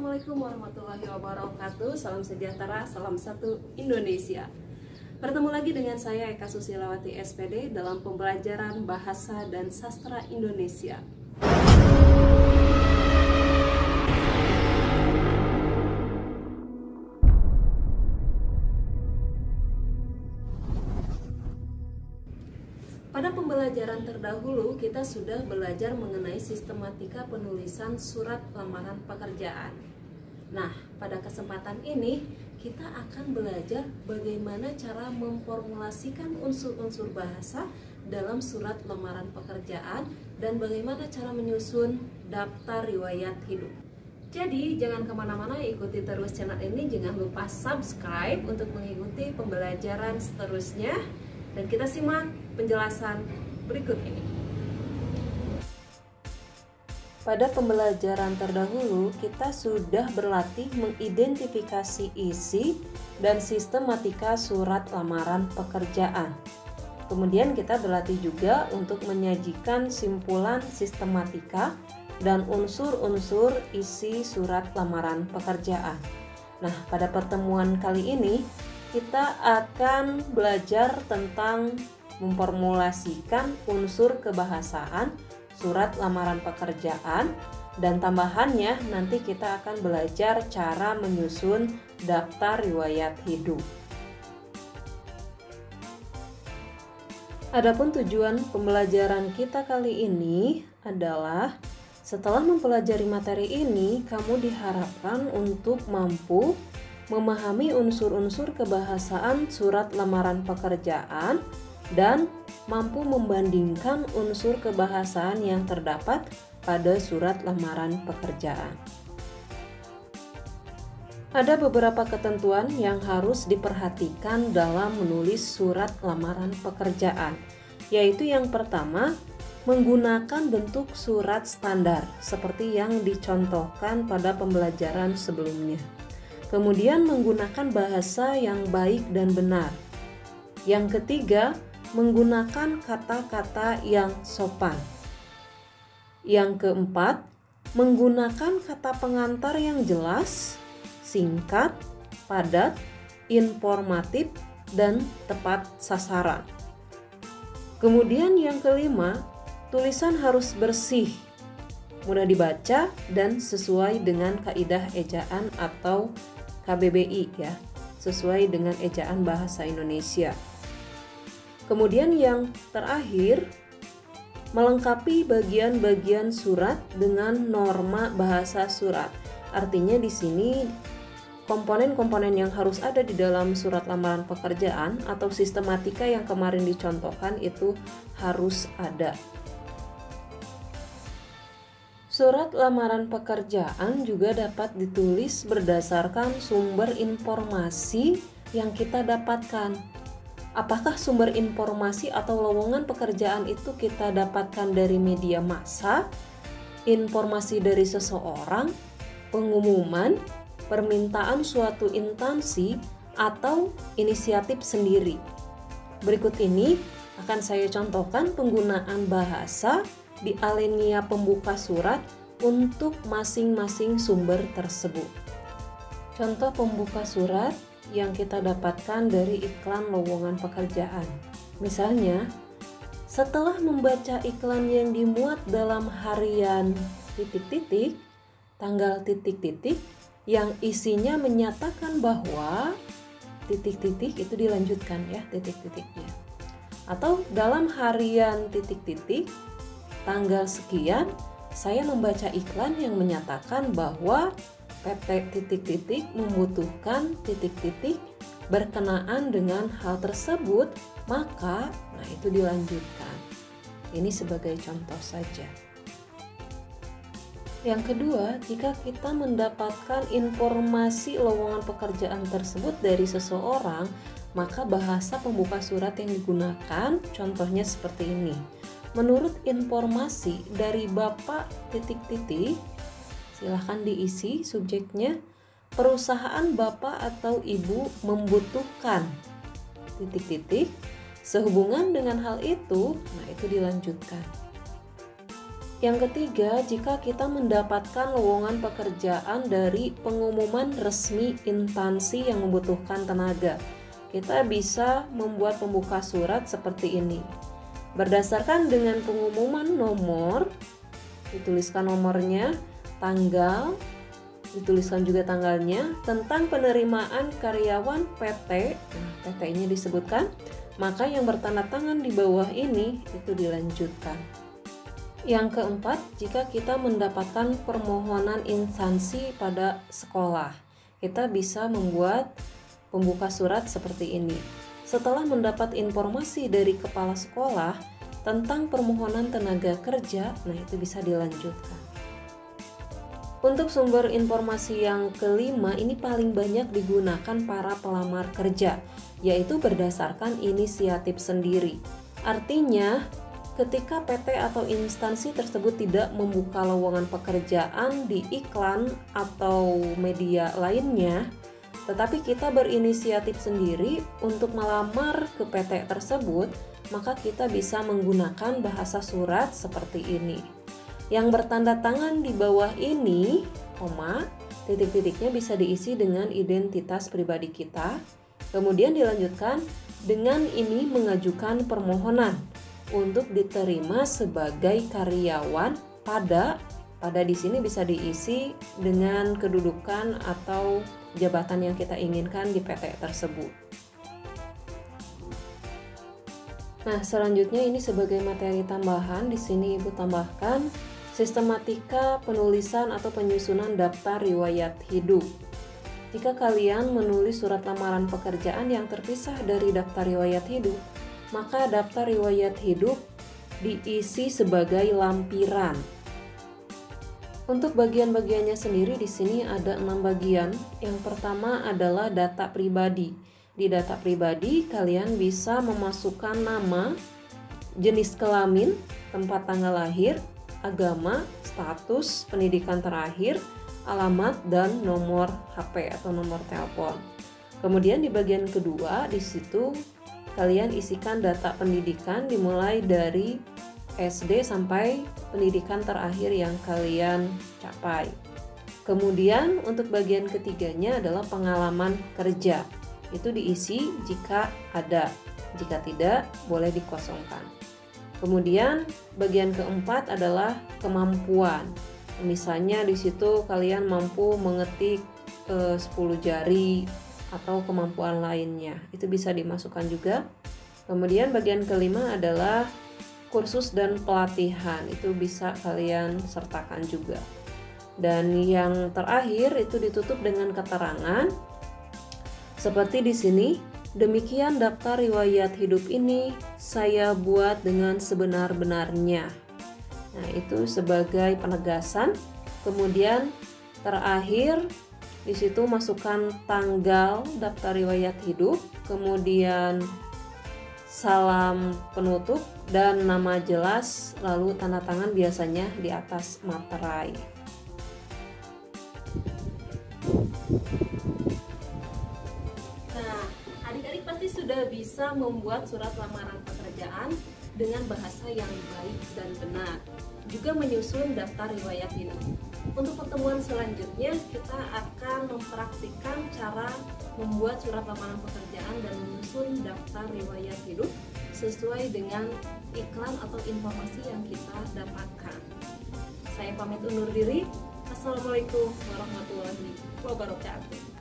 Assalamualaikum warahmatullahi wabarakatuh. Salam sejahtera, salam satu Indonesia. Bertemu lagi dengan saya Eka Susilawati SPD dalam pembelajaran Bahasa dan Sastra Indonesia. Pada pembelajaran terdahulu, kita sudah belajar mengenai sistematika penulisan surat lamaran pekerjaan. Nah, pada kesempatan ini, kita akan belajar bagaimana cara memformulasikan unsur-unsur bahasa dalam surat lamaran pekerjaan dan bagaimana cara menyusun daftar riwayat hidup. Jadi, jangan kemana-mana, ikuti terus channel ini. Jangan lupa subscribe untuk mengikuti pembelajaran seterusnya. Dan kita simak penjelasan berikut ini. Pada pembelajaran terdahulu, kita sudah berlatih mengidentifikasi isi dan sistematika surat lamaran pekerjaan. Kemudian kita berlatih juga untuk menyajikan simpulan sistematika dan unsur-unsur isi surat lamaran pekerjaan. Nah, pada pertemuan kali ini, kita akan belajar tentang memformulasikan unsur kebahasaan surat lamaran pekerjaan, dan tambahannya nanti kita akan belajar cara menyusun daftar riwayat hidup. Adapun tujuan pembelajaran kita kali ini adalah setelah mempelajari materi ini, kamu diharapkan untuk mampu memahami unsur-unsur kebahasaan surat lamaran pekerjaan dan mampu membandingkan unsur kebahasaan yang terdapat pada surat lamaran pekerjaan. Ada beberapa ketentuan yang harus diperhatikan dalam menulis surat lamaran pekerjaan, yaitu yang pertama, menggunakan bentuk surat standar seperti yang dicontohkan pada pembelajaran sebelumnya. Kemudian menggunakan bahasa yang baik dan benar. Yang ketiga, menggunakan kata-kata yang sopan. Yang keempat, menggunakan kata pengantar yang jelas, singkat, padat, informatif, dan tepat sasaran. Kemudian yang kelima, tulisan harus bersih, mudah dibaca, dan sesuai dengan kaidah ejaan atau KBBI ya, sesuai dengan ejaan bahasa Indonesia. Kemudian yang terakhir, melengkapi bagian-bagian surat dengan norma bahasa surat. Artinya di sini komponen-komponen yang harus ada di dalam surat lamaran pekerjaan atau sistematika yang kemarin dicontohkan itu harus ada. Surat lamaran pekerjaan juga dapat ditulis berdasarkan sumber informasi yang kita dapatkan. Apakah sumber informasi atau lowongan pekerjaan itu kita dapatkan dari media massa, informasi dari seseorang, pengumuman, permintaan suatu instansi, atau inisiatif sendiri? Berikut ini akan saya contohkan penggunaan bahasa di alinea pembuka surat untuk masing-masing sumber tersebut. Contoh pembuka surat yang kita dapatkan dari iklan lowongan pekerjaan. Misalnya, setelah membaca iklan yang dimuat dalam harian titik-titik, tanggal titik-titik, yang isinya menyatakan bahwa titik-titik itu dilanjutkan ya titik-titiknya. Atau dalam harian titik-titik, tanggal sekian, saya membaca iklan yang menyatakan bahwa PT titik-titik membutuhkan titik-titik berkenaan dengan hal tersebut, maka itu dilanjutkan. Ini sebagai contoh saja. Yang kedua, jika kita mendapatkan informasi lowongan pekerjaan tersebut dari seseorang, maka bahasa pembuka surat yang digunakan contohnya seperti ini. Menurut informasi dari Bapak titik-titik, silahkan diisi subjeknya, perusahaan Bapak atau Ibu membutuhkan titik-titik, sehubungan dengan hal itu, itu dilanjutkan. Yang ketiga, jika kita mendapatkan lowongan pekerjaan dari pengumuman resmi instansi yang membutuhkan tenaga, kita bisa membuat pembuka surat seperti ini. Berdasarkan dengan pengumuman nomor, dituliskan nomornya, tanggal, dituliskan juga tanggalnya, tentang penerimaan karyawan PT, PT-nya disebutkan, maka yang bertanda tangan di bawah ini itu dilanjutkan. Yang keempat, jika kita mendapatkan permohonan instansi pada sekolah, kita bisa membuat pembuka surat seperti ini. Setelah mendapat informasi dari kepala sekolah tentang permohonan tenaga kerja, nah itu bisa dilanjutkan. Untuk sumber informasi yang kelima, ini paling banyak digunakan para pelamar kerja, yaitu berdasarkan inisiatif sendiri. Artinya, ketika PT atau instansi tersebut tidak membuka lowongan pekerjaan di iklan atau media lainnya, tetapi kita berinisiatif sendiri untuk melamar ke PT tersebut, maka kita bisa menggunakan bahasa surat seperti ini. Yang bertanda tangan di bawah ini, titik-titiknya bisa diisi dengan identitas pribadi kita. Kemudian dilanjutkan dengan ini mengajukan permohonan untuk diterima sebagai karyawan pada di sini bisa diisi dengan kedudukan atau jabatan yang kita inginkan di PT tersebut. Nah, selanjutnya ini sebagai materi tambahan, di sini Ibu tambahkan sistematika penulisan atau penyusunan daftar riwayat hidup. Jika kalian menulis surat lamaran pekerjaan yang terpisah dari daftar riwayat hidup, maka daftar riwayat hidup diisi sebagai lampiran. Untuk bagian-bagiannya sendiri di sini ada 6 bagian. Yang pertama adalah data pribadi. Di data pribadi kalian bisa memasukkan nama, jenis kelamin, tempat tanggal lahir, agama, status, pendidikan terakhir, alamat, dan nomor HP atau nomor telepon. Kemudian di bagian kedua di situ kalian isikan data pendidikan dimulai dari SD sampai pendidikan terakhir yang kalian capai. Kemudian untuk bagian ketiganya adalah pengalaman kerja. Itu diisi jika ada, jika tidak boleh dikosongkan. Kemudian bagian keempat adalah kemampuan. Misalnya di situ kalian mampu mengetik 10 jari atau kemampuan lainnya, itu bisa dimasukkan juga. Kemudian bagian kelima adalah kursus dan pelatihan, itu bisa kalian sertakan juga. Dan yang terakhir itu ditutup dengan keterangan seperti di sini. Demikian daftar riwayat hidup ini saya buat dengan sebenar-benarnya. Nah, itu sebagai penegasan. Kemudian terakhir di situ masukkan tanggal daftar riwayat hidup, kemudian salam penutup dan nama jelas, lalu tanda tangan biasanya di atas materai. Nah, adik-adik pasti sudah bisa membuat surat lamaran pekerjaan dengan bahasa yang baik dan benar, juga menyusun daftar riwayat hidup. Untuk pertemuan selanjutnya kita akan mempraktikkan cara membuat surat lamaran pekerjaan dan menyusun daftar riwayat hidup sesuai dengan iklan atau informasi yang kita dapatkan. Saya pamit undur diri. Assalamualaikum warahmatullahi wabarakatuh.